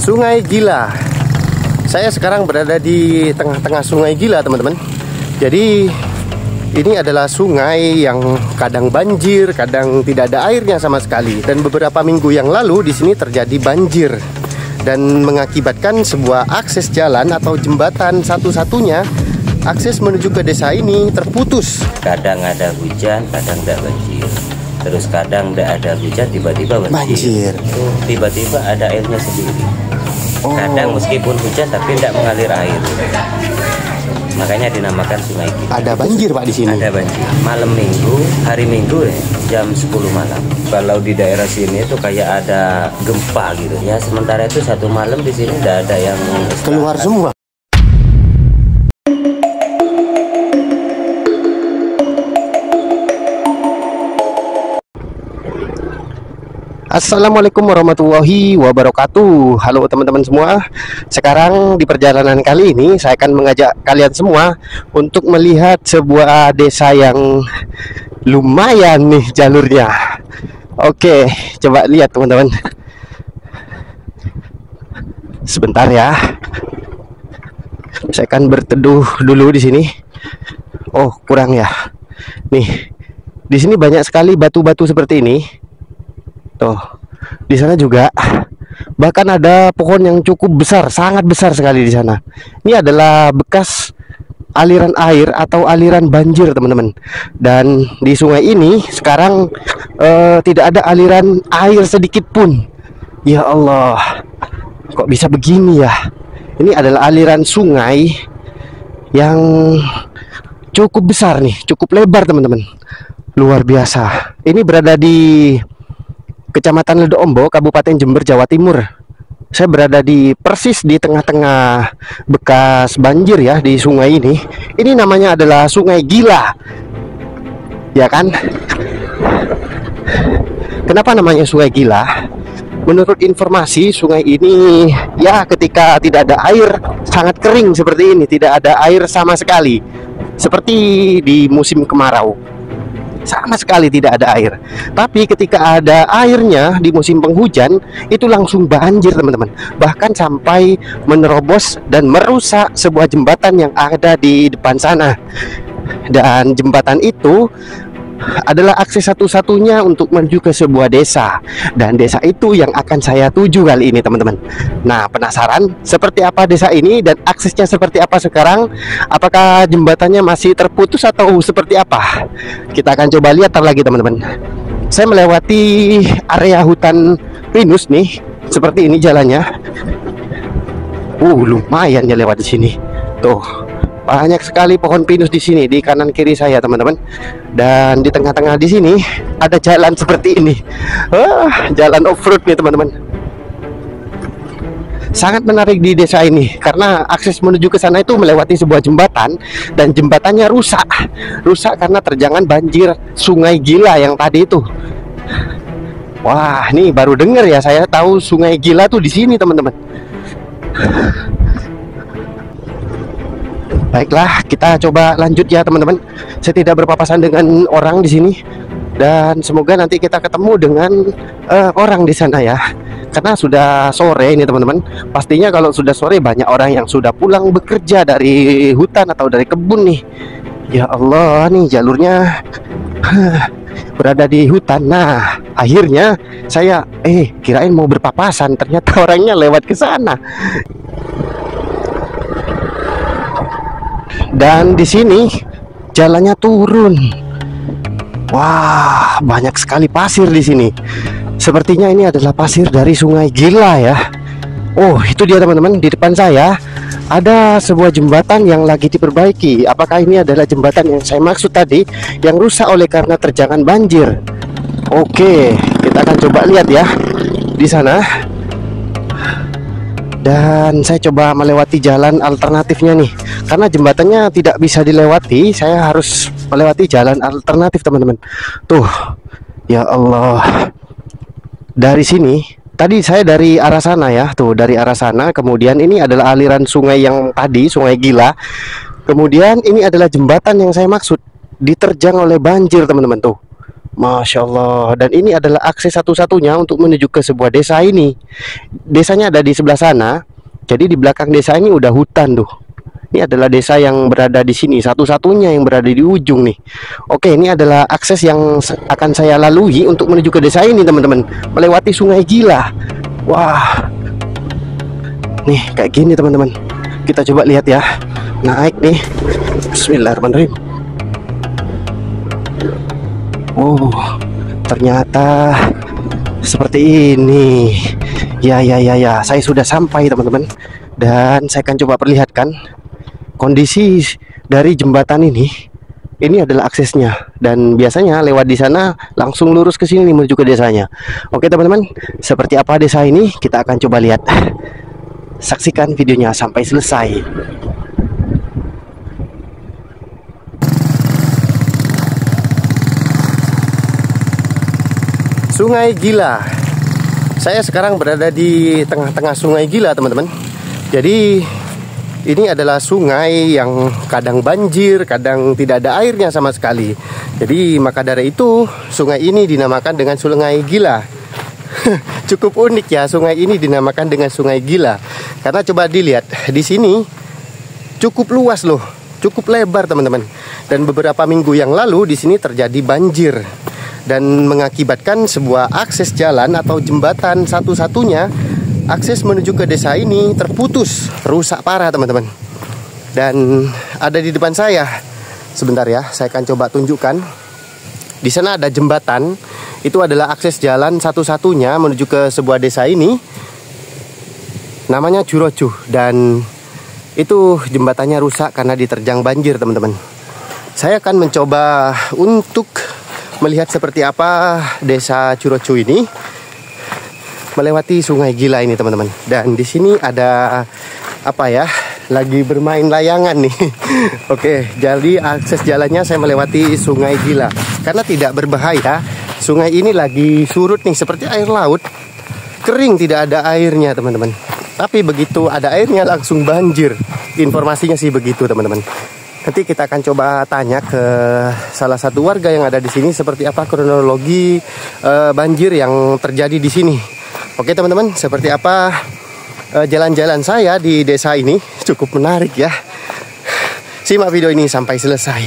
Sungai Gila. Saya sekarang berada di tengah-tengah Sungai Gila, teman-teman. Jadi ini adalah sungai yang kadang banjir, kadang tidak ada airnya sama sekali. Dan beberapa minggu yang lalu di sini terjadi banjir dan mengakibatkan sebuah akses jalan atau jembatan satu-satunya akses menuju ke desa ini terputus. Kadang ada hujan, kadang tidak banjir. Terus kadang tidak ada hujan, tiba-tiba banjir. Tiba-tiba ada airnya sendiri. Kadang meskipun hujan tapi tidak mengalir air. Makanya dinamakan Sungai Gila. Ada banjir, Pak, di sini? Ada banjir. Malam minggu, hari minggu ya, jam 10 malam. Kalau di daerah sini itu kayak ada gempa gitu ya. Sementara itu satu malam di sini tidak ada yang keluar semua. Assalamualaikum warahmatullahi wabarakatuh. Halo teman-teman semua. Sekarang di perjalanan kali ini saya akan mengajak kalian semua untuk melihat sebuah desa yang lumayan nih jalurnya. Oke, coba lihat teman-teman. Sebentar ya. Saya akan berteduh dulu di sini. Oh, kurang ya. Nih, di sini banyak sekali batu-batu seperti ini. Tuh, di sana juga. Bahkan ada pohon yang cukup besar, sangat besar sekali di sana. Ini adalah bekas aliran air atau aliran banjir, teman-teman. Dan di sungai ini sekarang tidak ada aliran air sedikit pun. Ya Allah, kok bisa begini ya? Ini adalah aliran sungai yang cukup besar nih, cukup lebar, teman-teman. Luar biasa. Ini berada di Kecamatan Ledo Ombo, Kabupaten Jember, Jawa Timur. Saya berada persis di tengah-tengah bekas banjir ya di sungai ini. Ini namanya adalah Sungai Gila. Ya kan? Kenapa namanya Sungai Gila? Menurut informasi, sungai ini ya ketika tidak ada air, sangat kering seperti ini, tidak ada air sama sekali. Seperti di musim kemarau. Sama sekali tidak ada air. Tapi ketika ada airnya di musim penghujan, itu langsung banjir, teman-teman. Bahkan sampai menerobos dan merusak sebuah jembatan yang ada di depan sana. Dan jembatan itu adalah akses satu-satunya untuk menuju ke sebuah desa. Dan desa itu yang akan saya tuju kali ini, teman-teman. Nah, penasaran seperti apa desa ini dan aksesnya seperti apa sekarang? Apakah jembatannya masih terputus atau seperti apa? Kita akan coba lihat lagi, teman-teman. Saya melewati area hutan pinus nih. Seperti ini jalannya. Lumayan ya lewat di sini. Tuh. Banyak sekali pohon pinus di sini di kanan kiri saya, teman-teman. Dan di tengah-tengah di sini ada jalan seperti ini. Jalan off-road nih, teman-teman. Sangat menarik di desa ini karena akses menuju ke sana itu melewati sebuah jembatan dan jembatannya rusak. Rusak karena terjangan banjir Sungai Gila yang tadi itu. Wah, nih baru dengar ya, saya tahu Sungai Gila tuh di sini, teman-teman. Baiklah, kita coba lanjut ya, teman-teman. Saya tidak berpapasan dengan orang di sini dan semoga nanti kita ketemu dengan orang di sana ya. Karena sudah sore ini, teman-teman. Pastinya kalau sudah sore banyak orang yang sudah pulang bekerja dari hutan atau dari kebun nih. Ya Allah, nih jalurnya berada di hutan. Nah, akhirnya saya kirain mau berpapasan, ternyata orangnya lewat ke sana. Dan di sini jalannya turun. Wah, banyak sekali pasir di sini. Sepertinya ini adalah pasir dari Sungai Gila ya. Oh, itu dia, teman-teman. Di depan saya ada sebuah jembatan yang lagi diperbaiki. Apakah ini adalah jembatan yang saya maksud tadi, yang rusak oleh karena terjangan banjir? Oke, kita akan coba lihat ya di sana. Dan saya coba melewati jalan alternatifnya nih. Karena jembatannya tidak bisa dilewati, saya harus melewati jalan alternatif, teman-teman. Tuh, ya Allah. Dari sini, tadi saya dari arah sana ya. Tuh, dari arah sana. Kemudian ini adalah aliran sungai yang tadi, Sungai Gila. Kemudian ini adalah jembatan yang saya maksud, diterjang oleh banjir, teman-teman. Tuh, Masya Allah. Dan ini adalah akses satu-satunya untuk menuju ke sebuah desa ini. Desanya ada di sebelah sana. Jadi di belakang desa ini udah hutan tuh. Ini adalah desa yang berada di sini, satu-satunya yang berada di ujung nih. Oke, ini adalah akses yang akan saya lalui untuk menuju ke desa ini, teman-teman. Melewati Sungai Gila. Wah. Nih, kayak gini, teman-teman. Kita coba lihat ya. Naik nih. Bismillahirrahmanirrahim. Oh, ternyata seperti ini. Ya, saya sudah sampai, teman-teman. Dan saya akan coba perlihatkan kondisi dari jembatan ini. Ini adalah aksesnya, dan biasanya lewat di sana langsung lurus ke sini menuju ke desanya. Oke, teman-teman, seperti apa desa ini kita akan coba lihat. Saksikan videonya sampai selesai. Sungai Gila. Saya sekarang berada di tengah-tengah Sungai Gila, teman-teman. Jadi ini adalah sungai yang kadang banjir, kadang tidak ada airnya sama sekali. Jadi maka dari itu sungai ini dinamakan dengan Sungai Gila. Cukup unik ya, sungai ini dinamakan dengan Sungai Gila. Karena coba dilihat, di sini cukup luas loh, cukup lebar, teman-teman. Dan beberapa minggu yang lalu di sini terjadi banjir. Dan mengakibatkan sebuah akses jalan atau jembatan satu-satunya akses menuju ke desa ini terputus, rusak parah, teman-teman. Dan ada di depan saya. Sebentar ya, saya akan coba tunjukkan. Di sana ada jembatan. Itu adalah akses jalan satu-satunya menuju ke sebuah desa ini. Namanya Juroju. Dan itu jembatannya rusak karena diterjang banjir, teman-teman. Saya akan mencoba untuk melihat seperti apa desa Juroju ini melewati Sungai Gila ini, teman-teman. Dan di sini ada apa ya? Lagi bermain layangan nih. Oke, jadi akses jalannya saya melewati Sungai Gila. Karena tidak berbahaya, sungai ini lagi surut nih, seperti air laut. Kering, tidak ada airnya, teman-teman. Tapi begitu ada airnya langsung banjir. Informasinya sih begitu, teman-teman. Nanti kita akan coba tanya ke salah satu warga yang ada di sini seperti apa kronologi banjir yang terjadi di sini. Oke, teman-teman, seperti apa jalan-jalan saya di desa ini, cukup menarik ya. Simak video ini sampai selesai.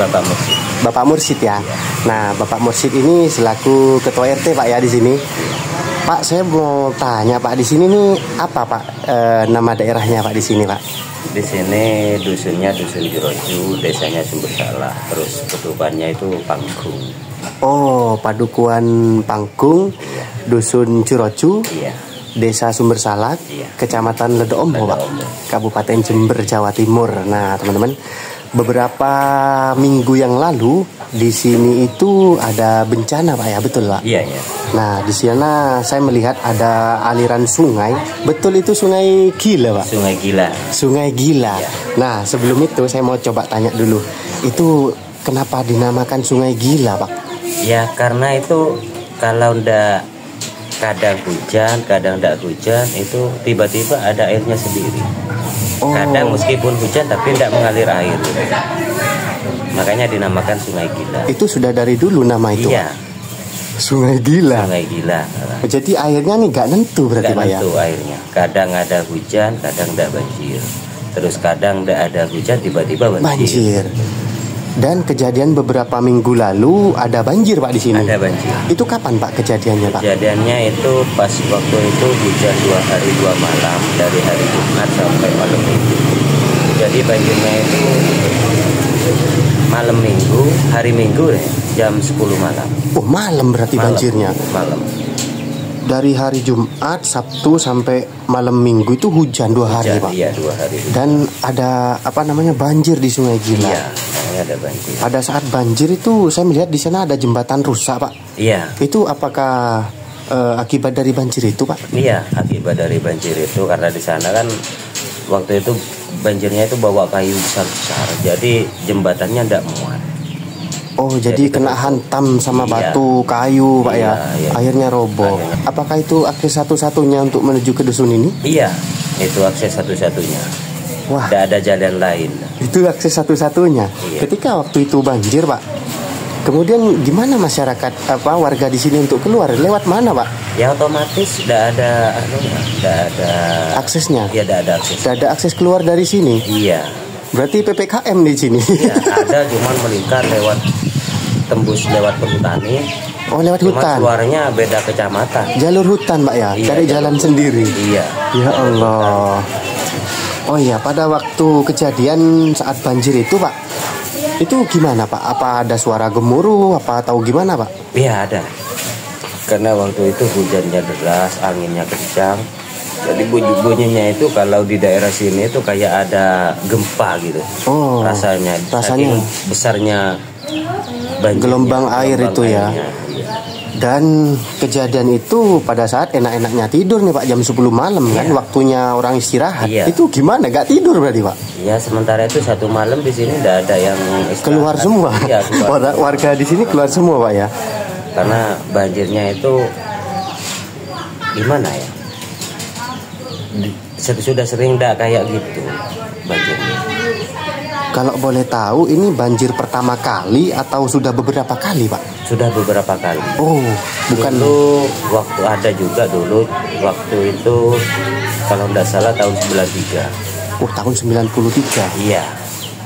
Bapak Mursid. Bapak Mursid ya. Nah, Bapak Mursid ini selaku ketua RT, Pak, ya, di sini. Pak, saya mau tanya, Pak, di sini nih apa, Pak, nama daerahnya, Pak, di sini, Pak? Di sini dusunnya Dusun Juroju, desanya Sumbersalah, terus pedukuhannya itu Panggung. Oh, Padukuhan Panggung, Iya. Dusun Juroju, Iya. Desa Sumbersalah, Iya. Kecamatan Ledoombo, Pak, Kabupaten Jember, Jawa Timur. Nah, teman-teman, beberapa minggu yang lalu di sini itu ada bencana, Pak, ya, betul, Pak? Iya, iya. Nah, di sana saya melihat ada aliran sungai. Betul, itu Sungai Gila, Pak? Sungai Gila. Sungai Gila. Ya. Nah, sebelum itu saya mau coba tanya dulu. Itu kenapa dinamakan Sungai Gila, Pak? Ya karena itu kalau ndak kadang hujan, kadang ndak hujan, itu tiba-tiba ada airnya sendiri. Oh. Kadang meskipun hujan tapi ndak mengalir air. Makanya dinamakan Sungai Gila. Itu sudah dari dulu nama itu? Iya. Sungai Gila. Sungai Gila. Jadi airnya nih nggak nentu berarti, Nggak Pak, ya? nentu airnya. Kadang ada hujan, kadang ndak banjir. Terus kadang ndak ada hujan, tiba-tiba banjir. Dan kejadian beberapa minggu lalu ada banjir, Pak, di sini. Ada banjir. Itu kapan, Pak, kejadiannya, Pak? Kejadiannya itu pas waktu itu hujan 2 hari 2 malam, dari hari Jumat sampai malam Minggu. Jadi banjirnya itu malam Minggu, hari Minggu deh, jam 10 malam. Oh, malam berarti Malam, banjirnya. Malam. Dari hari Jumat, Sabtu sampai malam Minggu itu hujan 2 hari, Hujan, Pak. iya 2 hari. Dan ada apa namanya banjir di Sungai Gila. Iya, namanya ada banjir. Pada saat banjir itu saya melihat di sana ada jembatan rusak, Pak. Iya. Itu apakah akibat dari banjir itu, Pak? Iya, akibat dari banjir itu karena di sana kan waktu itu banjirnya itu bawa kayu besar-besar. Jadi jembatannya tidak muat. Oh, jadi kena hantam sama Iya. batu, kayu, Pak, ya. Iya. Akhirnya roboh. Akhirnya. Apakah itu akses satu-satunya untuk menuju ke dusun ini? Iya, itu akses satu-satunya. Wah. Tidak ada jalan lain. Itu akses satu-satunya. Iya. Ketika waktu itu banjir, Pak, kemudian gimana masyarakat warga di sini untuk keluar? Lewat mana, Pak? Ya otomatis tidak ada Aksesnya. Ya tidak ada akses. Tidak ada akses keluar dari sini. Iya. Berarti PPKM di sini. Iya, ada cuman melingkar tembus lewat perhutani. Oh, lewat Cuman hutan. keluarnya beda kecamatan. Jalur hutan, Pak ya. Iya, Cari jalan sendiri. Iya. Ya Allah. Oh iya, pada waktu kejadian saat banjir itu, Pak, itu gimana, Pak? Apa ada suara gemuruh? Apa tahu gimana, Pak? Iya ada. Karena waktu itu hujannya deras, anginnya kencang. Jadi bunyinya itu kalau di daerah sini itu kayak ada gempa gitu. Oh. Rasanya. Saking besarnya banjirnya, gelombang air itu ya. airnya. Dan kejadian itu pada saat enak-enaknya tidur nih, Pak, jam 10 malam kan, waktunya orang istirahat. Iya. Itu gimana? Gak tidur berarti, Pak? Ya sementara itu satu malam di sini tidak ada yang istirahat. Keluar semua. Iya, keluar. Warga di sini keluar semua, Pak ya. Karena banjirnya itu gimana ya? Sudah sering tidak kayak gitu banjirnya. Kalau boleh tahu, ini banjir pertama kali atau sudah beberapa kali, Pak? Sudah beberapa kali. Oh, bukan. Dulu waktu ada juga dulu waktu itu kalau tidak salah tahun 93. Oh, tahun 93. Iya.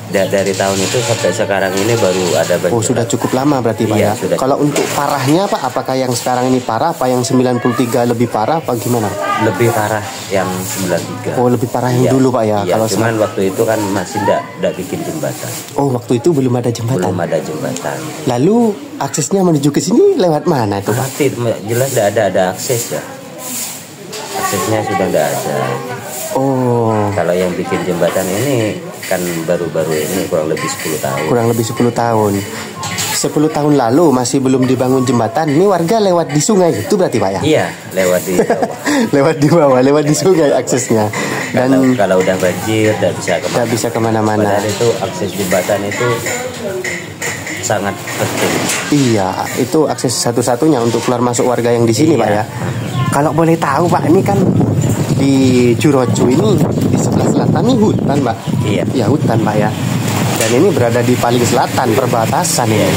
Dari tahun itu sampai sekarang ini baru ada banjir. Oh, sudah cukup lama berarti, Pak Iya, ya. sudah Kalau cukup untuk parahnya, Pak, apakah yang sekarang ini parah, apa yang 93 lebih parah, apa gimana, Pak? Lebih parah yang 93. Oh, lebih parah yang Iya, dulu, Pak ya. Iya, Kalau cuman waktu itu kan masih tidak bikin jembatan. Oh, waktu itu belum ada jembatan. Belum ada jembatan. Lalu aksesnya menuju ke sini lewat mana itu, Pak? Mati, jelas tidak ada akses ya. Aksesnya sudah tidak ada. Oh, Kalau yang bikin jembatan ini kan baru-baru ini kurang lebih 10 tahun. kurang lebih 10 tahun. 10 tahun lalu masih belum dibangun jembatan. Ini warga lewat di sungai itu berarti, Pak ya? Iya, lewat di bawah. Lewat di bawah, lewat di sungai aksesnya. Dan kalau udah banjir tidak bisa kemana. tidak bisa kemana-mana. Padahal itu akses jembatan itu sangat penting. Iya, itu akses satu-satunya untuk keluar masuk warga yang di sini, Iya. Pak ya. Kalau boleh tahu, Pak, ini kan di Curocu ini di sebelah selatan ini hutan, Pak. Iya. Ya, hutan, Pak ya. Dan ini berada di paling selatan perbatasan ini.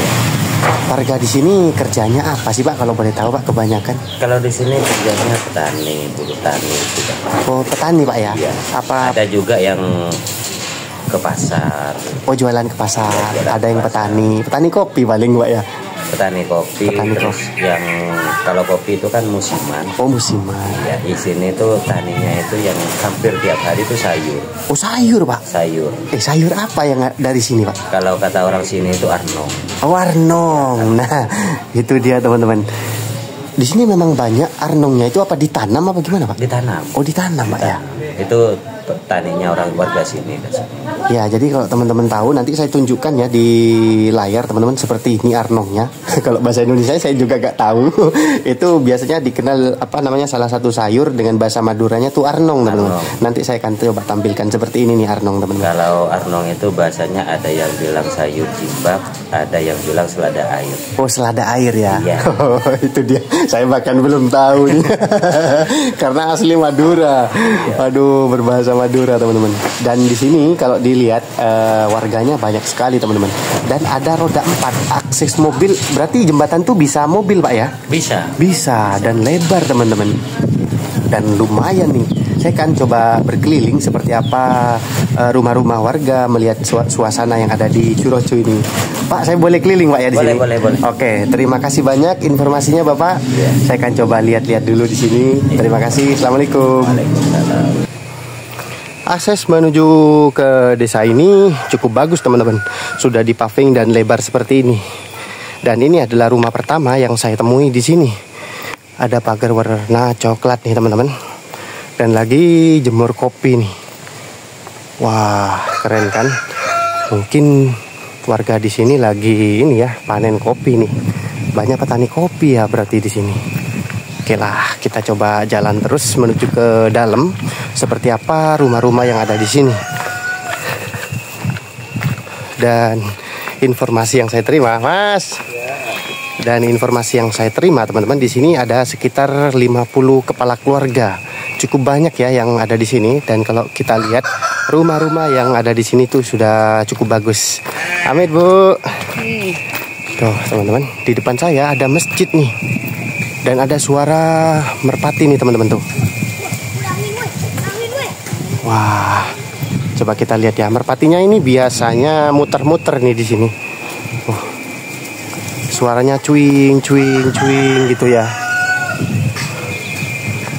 Warga di sini kerjanya apa sih, Pak, kalau boleh tahu, Pak, kebanyakan? Kalau di sini kerjanya petani, buruh tani juga. Oh, petani, Pak ya. Iya. Apa Ada juga yang ke pasar, oh jualan ke pasar? Jualan Ada ke yang pasar. petani kopi paling, Pak ya. petani kopi, Petani terus yang kalau kopi itu kan musiman. Oh, musiman. Ya, di sini tuh taninya itu yang hampir tiap hari itu sayur. Oh, sayur, Pak. Sayur. Sayur apa yang dari sini, Pak? Kalau kata orang sini itu arnong. Warnong. Nah, itu dia, teman-teman. Di sini memang banyak arnongnya. Itu apa ditanam apa gimana, Pak? Ditanam. Oh, ditanam, Pak ya. Itu taninya orang warga sini. Ya, jadi kalau teman-teman tahu nanti saya tunjukkan ya di layar, teman-teman, seperti ini arnongnya. Kalau bahasa Indonesia saya juga gak tahu. Itu biasanya dikenal apa namanya, salah satu sayur dengan bahasa Maduranya tuh arnong, teman-teman. Nanti saya akan coba tampilkan seperti ini nih arnong, teman-teman. Kalau arnong itu bahasanya ada yang bilang sayur jimbab, ada yang bilang selada air. Oh, selada air ya. Iya. Oh, itu dia. Saya bahkan belum tahu nih. Karena asli Madura. Waduh, berbahasa Madura, teman-teman. Dan di sini kalau dilihat warganya banyak sekali, teman-teman. Dan ada roda 4 akses mobil. Berarti jembatan tuh bisa mobil, Pak ya? Bisa. Bisa, dan lebar, teman-teman. Dan lumayan nih. Saya akan coba berkeliling seperti apa rumah-rumah warga, melihat suasana yang ada di Curocu ini. Pak, saya boleh keliling, Pak ya di sini? Boleh. Oke, terima kasih banyak informasinya, Bapak. Ya. Saya akan coba lihat-lihat dulu di sini. Terima kasih. Assalamualaikum. Waalaikumsalam. Akses menuju ke desa ini cukup bagus, teman-teman. Sudah dipaving dan lebar seperti ini. Dan ini adalah rumah pertama yang saya temui di sini. Ada pagar warna coklat nih, teman-teman. Dan lagi jemur kopi nih. Wah, keren kan? Mungkin warga di sini lagi ini ya, panen kopi nih. Banyak petani kopi ya berarti di sini. Oke lah, kita coba jalan terus menuju ke dalam. Seperti apa rumah-rumah yang ada di sini. Dan informasi yang saya terima, Mas. Dan informasi yang saya terima, teman-teman, di sini ada sekitar 50 kepala keluarga. Cukup banyak ya yang ada di sini. Dan kalau kita lihat rumah-rumah yang ada di sini tuh sudah cukup bagus. Amit, Bu. Tuh, teman-teman, di depan saya ada masjid nih. Dan ada suara merpati nih, teman-teman tuh. Wah, coba kita lihat ya. Merpatinya ini biasanya muter-muter nih di sini. Suaranya cuing, cuing, cuing gitu ya.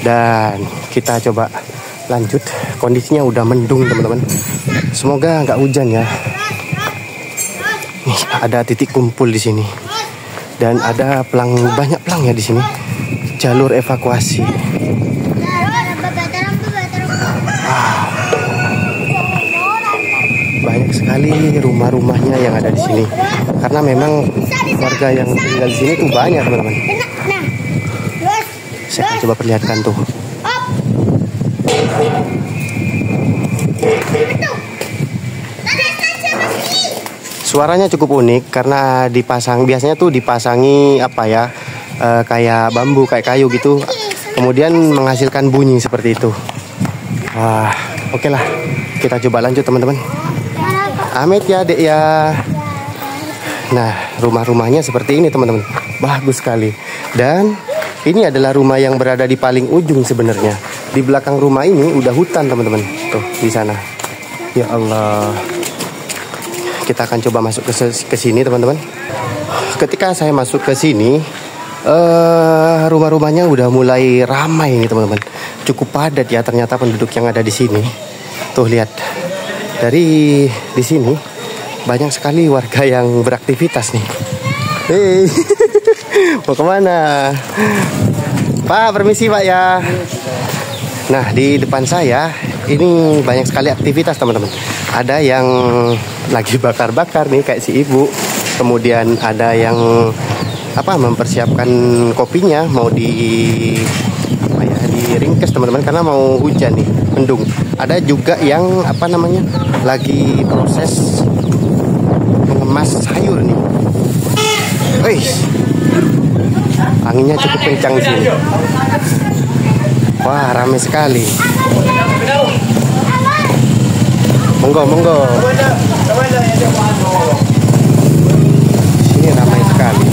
Dan kita coba lanjut. Kondisinya udah mendung, teman-teman. Semoga nggak hujan ya. Nih, ada titik kumpul di sini. Dan ada banyak pelang ya di sini. Jalur evakuasi. Banyak sekali rumah-rumahnya yang ada di sini. Karena memang warga yang tinggal di sini tuh banyak, teman-teman. Saya akan coba perlihatkan tuh. Suaranya cukup unik karena biasanya tuh dipasangi apa ya, kayak bambu, kayak kayu gitu, kemudian menghasilkan bunyi seperti itu. Wah, oke lah, kita coba lanjut, teman-teman. Amit ya, Dek ya. Nah, rumah-rumahnya seperti ini, teman-teman. Bagus sekali. Dan ini adalah rumah yang berada di paling ujung sebenarnya. Di belakang rumah ini udah hutan, teman-teman. Tuh, di sana. Ya Allah. Kita akan coba masuk ke sini, teman-teman. Ketika saya masuk ke sini, rumah-rumahnya udah mulai ramai nih, teman-teman. Cukup padat ya ternyata penduduk yang ada di sini. Tuh, lihat. Dari di sini banyak sekali warga yang beraktivitas nih. Hei, mau kemana? Pak, permisi Pak ya. Nah, di depan saya ini banyak sekali aktivitas, teman-teman. Ada yang lagi bakar-bakar nih kayak si ibu. Kemudian ada yang mempersiapkan kopinya mau diringkes, teman-teman, karena mau hujan nih, mendung. Ada juga yang lagi proses mengemas sayur nih. Wih, anginnya cukup kencang di sini. Wah, ramai sekali. Monggo, monggo. Sini ramai sekali.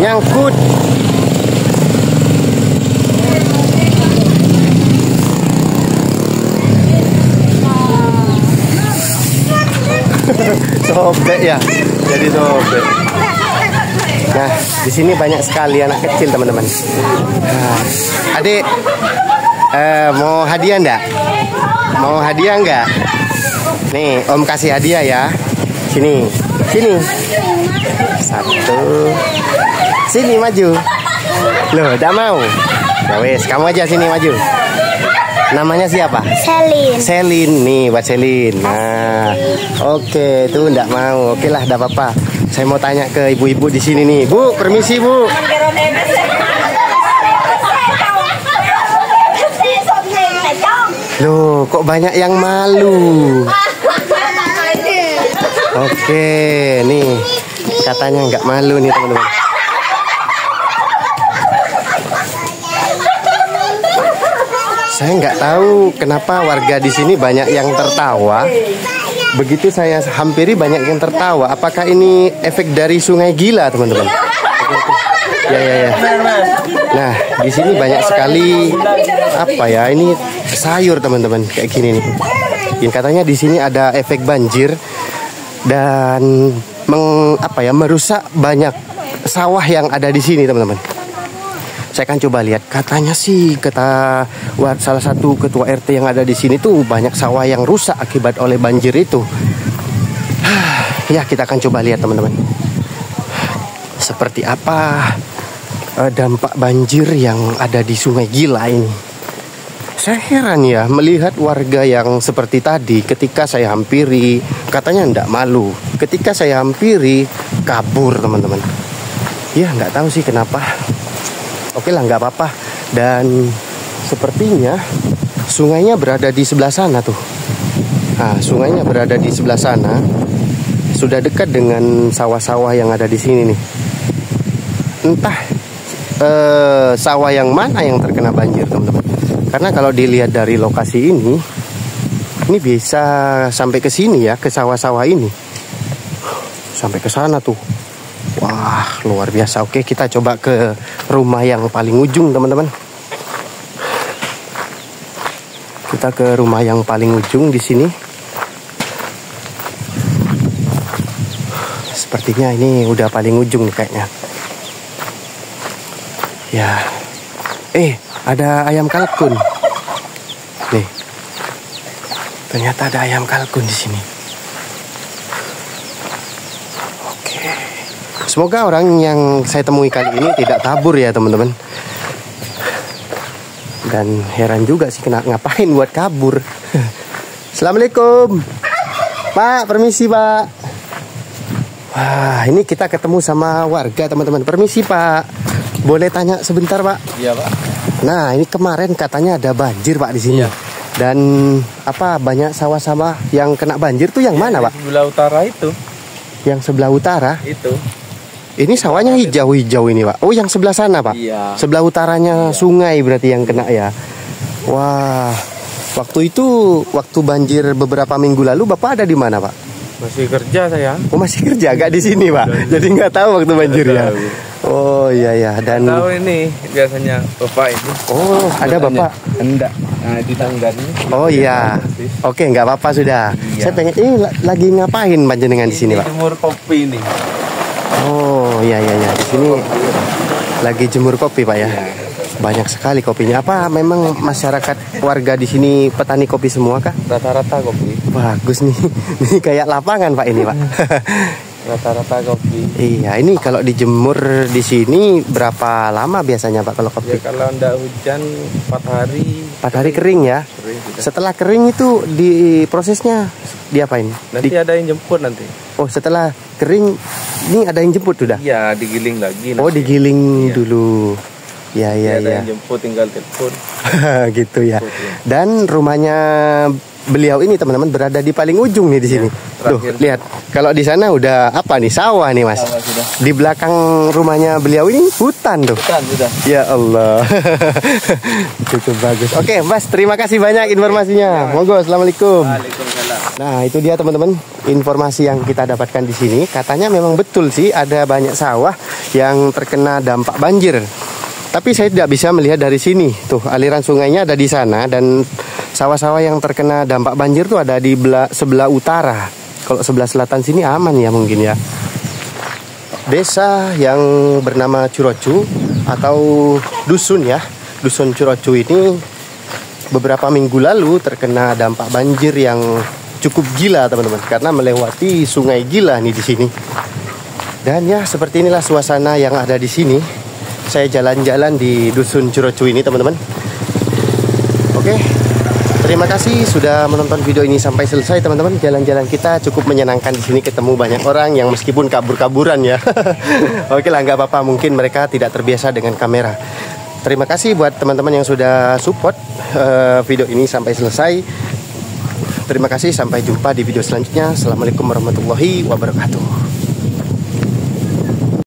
Nyangkut. Sobek ya, jadi sobek. Nah, di sini banyak sekali anak kecil, teman-teman. Nah, adik, mau hadiah enggak? Mau hadiah enggak? Nih, Om kasih hadiah ya. Sini, sini. Satu. Sini maju. Loh, enggak mau? Ya wes, kamu aja sini maju. Namanya siapa? Selin. Selin nih, buat Selin. Nah, oke, tuh enggak mau. Oke lah, enggak apa-apa. Saya mau tanya ke ibu-ibu di sini nih. Bu, permisi Bu. Loh, kok banyak yang malu? Oke, nih katanya nggak malu nih, teman-teman. Saya nggak tahu kenapa warga di sini banyak yang tertawa. Begitu saya hampiri banyak yang tertawa. Apakah ini efek dari Sungai Gila, teman-teman? Ya. Nah, di sini banyak sekali ini sayur, teman-teman, kayak gini nih. Yang katanya di sini ada efek banjir dan merusak banyak sawah yang ada di sini, teman-teman. Saya akan coba lihat. Katanya sih kata salah satu ketua RT yang ada di sini tuh banyak sawah yang rusak akibat oleh banjir itu. Ya, kita akan coba lihat, teman-teman. Seperti apa dampak banjir yang ada di Sungai Gila ini. Saya heran ya melihat warga yang seperti tadi. Ketika saya hampiri, katanya enggak malu. Ketika saya hampiri, kabur, teman-teman. Ya, nggak tahu sih kenapa. Oke lah, nggak apa-apa. Dan sepertinya sungainya berada di sebelah sana tuh. Nah, sungainya berada di sebelah sana. Sudah dekat dengan sawah-sawah yang ada di sini nih. Entah sawah yang mana yang terkena banjir, teman-teman. Karena kalau dilihat dari lokasi ini bisa sampai ke sini ya, ke sawah-sawah ini. Sampai ke sana tuh. Wah, luar biasa. Oke, kita coba ke rumah yang paling ujung, teman-teman. Kita ke rumah yang paling ujung di sini. Sepertinya ini udah paling ujung nih kayaknya. Ya. Ada ayam kalkun. Nih. Ternyata ada ayam kalkun di sini. Oke. Semoga orang yang saya temui kali ini tidak kabur ya, teman-teman. Dan heran juga sih ngapain buat kabur. Assalamualaikum. Pak, permisi, Pak. Wah, ini kita ketemu sama warga, teman-teman. Permisi, Pak. Boleh tanya sebentar, Pak? Iya, Pak. Nah, ini kemarin katanya ada banjir, Pak, di sini. Iya. Dan banyak sawah-sawah yang kena banjir tuh yang mana, Pak? Sebelah utara itu. Yang sebelah utara? Itu. Ini sawahnya hijau-hijau ini, Pak. Oh, yang sebelah sana, Pak? Iya. Sebelah utaranya sungai berarti yang kena ya. Wah. Waktu banjir beberapa minggu lalu Bapak ada di mana, Pak? Masih kerja saya. Oh, masih kerja, gak di sini, Pak. Jadi nggak tahu waktu banjir ya. Oh, iya ya. Dan tahu ini biasanya Bapak ini. Oh, ada Bapak. Enggak. Nah, di tangga ini. Oh iya. Oke, nggak apa-apa sudah. Iya. Saya pengen ini lagi ngapain panjenengan di sini, Pak? Jemur kopi ini. Oh, iya. Di sini lagi jemur kopi, Pak ya. Iya. Banyak sekali kopinya. Apa memang masyarakat warga di sini petani kopi semua kah? Rata-rata kopi. Bagus nih. Ini kayak lapangan, Pak, ini, Pak. Rata-rata kopi. Iya, ini kalau dijemur di sini berapa lama biasanya, Pak, kalau kopi? Ya kalau enggak hujan 4 hari. 4 hari kering ya. Kering sudah. Setelah kering itu di prosesnya diapain? Nanti ada yang jemput nanti. Oh, setelah kering ini ada yang jemput sudah? Iya, digiling lagi. Oh, nanti. digiling Iya. dulu. Ya. Ada yang jemput, tinggal telepon. Gitu ya. Dan rumahnya beliau ini, teman-teman, berada di paling ujung nih di sini. Tuh, lihat. Kalau di sana udah apa nih? Sawah nih, Mas. Sawah sudah. Di belakang rumahnya beliau ini hutan tuh. Hutan sudah. Ya Allah. Cukup bagus. Oke, Mas, terima kasih banyak informasinya. Monggo, assalamualaikum. Waalaikumsalam. Nah, itu dia, teman-teman, informasi yang kita dapatkan di sini. Katanya memang betul sih ada banyak sawah yang terkena dampak banjir. Tapi saya tidak bisa melihat dari sini. Tuh, aliran sungainya ada di sana dan sawah-sawah yang terkena dampak banjir tuh ada di sebelah utara. Kalau sebelah selatan sini aman ya mungkin ya. Desa yang bernama Curocu atau dusun ya. Dusun Curocu ini beberapa minggu lalu terkena dampak banjir yang cukup gila, teman-teman, karena melewati sungai Gila nih di sini. Dan ya, seperti inilah suasana yang ada di sini. Saya jalan-jalan di dusun Curocu ini, teman-teman. Oke, terima kasih sudah menonton video ini sampai selesai, teman-teman. Jalan-jalan kita cukup menyenangkan di sini, ketemu banyak orang yang meskipun kabur-kaburan ya. Oke lah, nggak apa-apa. Mungkin mereka tidak terbiasa dengan kamera. Terima kasih buat teman-teman yang sudah support video ini sampai selesai. Terima kasih, sampai jumpa di video selanjutnya. Assalamualaikum warahmatullahi wabarakatuh.